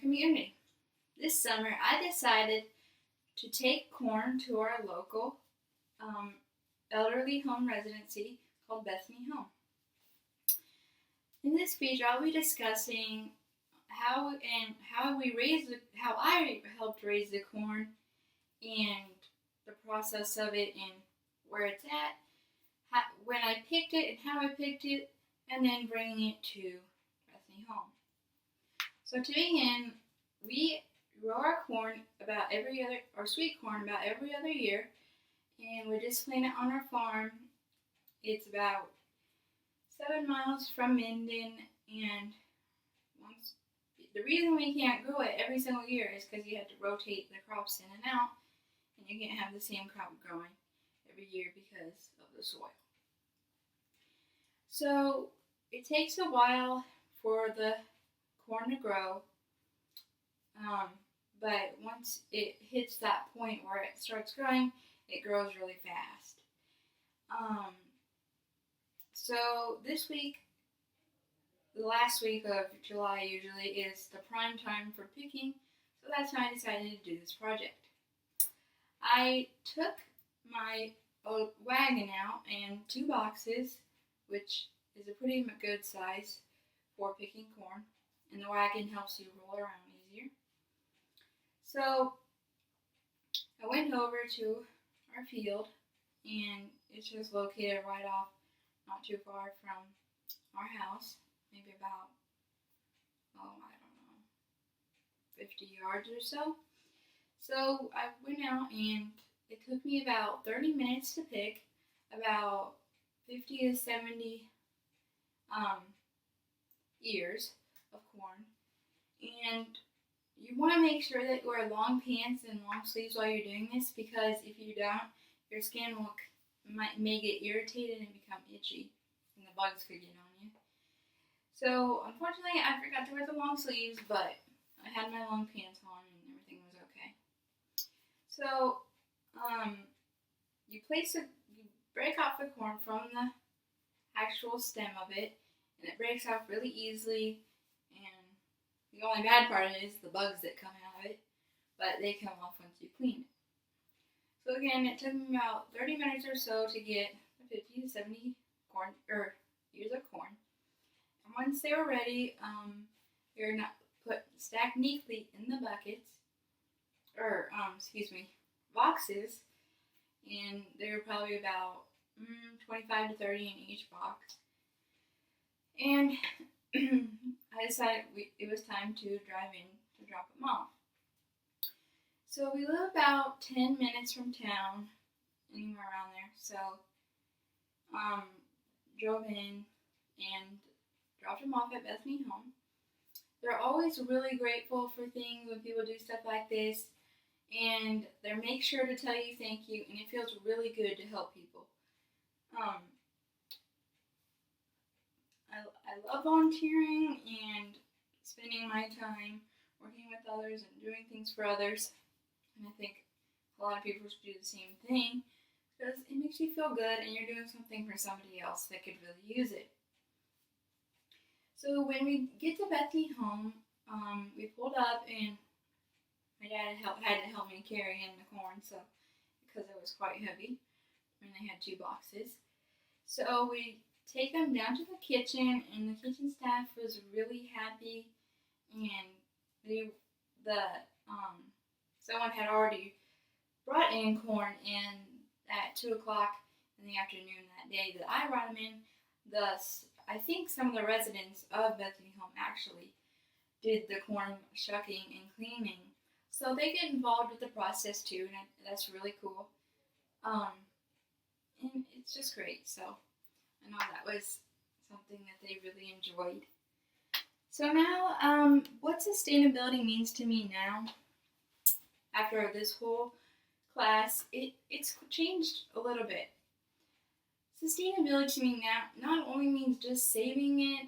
community. This summer, I decided to take corn to our local um, elderly home residency called Bethany Home. In this speech, I'll be discussing how I helped raise the corn and the process of it and where it's at, when I picked it and how I picked it, and then bringing it to Bethany Home. So to begin, we grow our corn our sweet corn about every other year, and we just plant it on our farm. It's about 7 miles from Minden, and the reason we can't grow it every single year is because you have to rotate the crops in and out, and you can't have the same crop growing every year because of the soil. So it takes a while for the corn to grow, but once it hits that point where it starts growing, it grows really fast. So this week, the last week of July usually is the prime time for picking, so that's why I decided to do this project. I took my wagon out and 2 boxes, which is a pretty good size for picking corn, and the wagon helps you roll around easier. So I went over to our field, and it's just located right off, not too far from our house, maybe about, 50 yards or so. So I went out, and it took me about 30 minutes to pick about 50 to 70 ears of corn. And you want to make sure that you wear long pants and long sleeves while you're doing this, because if you don't, your skin may get irritated and become itchy, and the bugs could get on you. So unfortunately, I forgot to wear the long sleeves, but I had my long pants on and everything was okay. So you break off the corn from the actual stem of it, and it breaks off really easily. And the only bad part is the bugs that come out of it, but they come off once you clean it. So again, it took me about 30 minutes or so to get 50 to 70 ears of corn. And once they were ready, they're stacked neatly in the boxes, and they were probably about 25 to 30 in each box. And I decided it was time to drive in to drop them off. So we live about 10 minutes from town, anywhere around there. So drove in and dropped them off at Bethany Home. They're always really grateful for things when people do stuff like this, and they make sure to tell you thank you, and it feels really good to help people. I love volunteering and spending my time working with others and doing things for others, and I think a lot of people should do the same thing, because it makes you feel good and you're doing something for somebody else that could really use it. So when we get to Bethany Home, we pulled up, and my dad had to help me carry in the corn, so because it was quite heavy, and I had 2 boxes. So we take them down to the kitchen, and the kitchen staff was really happy, and someone had already brought in corn in at 2 o'clock in the afternoon that day that I brought them in. Thus, I think some of the residents of Bethany Home actually did the corn shucking and cleaning. So they get involved with the process too, and that's really cool. And it's just great. So I know that was something that they really enjoyed. So now, what sustainability means to me now, after this whole class, it's changed a little bit. Sustainability to me now not only means just saving it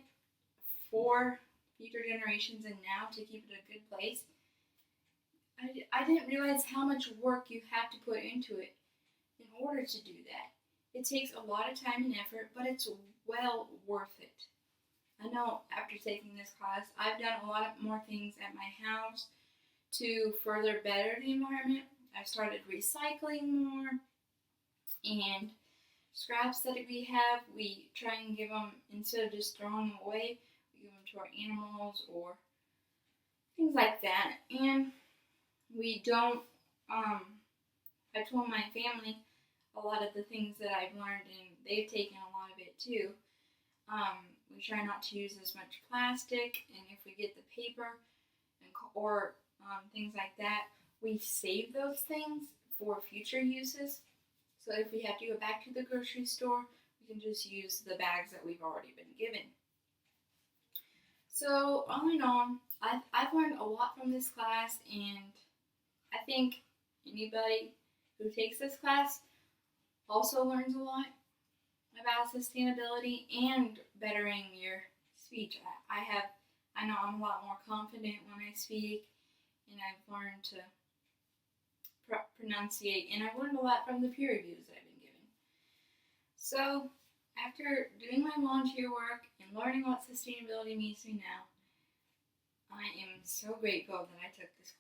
for future generations and now to keep it a good place. I didn't realize how much work you have to put into it in order to do that. It takes a lot of time and effort, but it's well worth it. I know after taking this class, I've done a lot more things at my house to further better the environment. I've started recycling more, and scraps that we have, we try and give them, instead of just throwing them away, we give them to our animals or things like that. And we don't, I told my family a lot of the things that I've learned, and they've taken a lot of it too. We try not to use as much plastic, and if we get the paper or things like that, we save those things for future uses. So if we have to go back to the grocery store, we can just use the bags that we've already been given. So all in all, I've learned a lot from this class, and I think anybody who takes this class also learns a lot about sustainability and bettering your speech. I know I'm a lot more confident when I speak, and I've learned to pronunciate, and I've learned a lot from the peer reviews that I've been given. So after doing my volunteer work and learning what sustainability means to me now, I am so grateful that I took this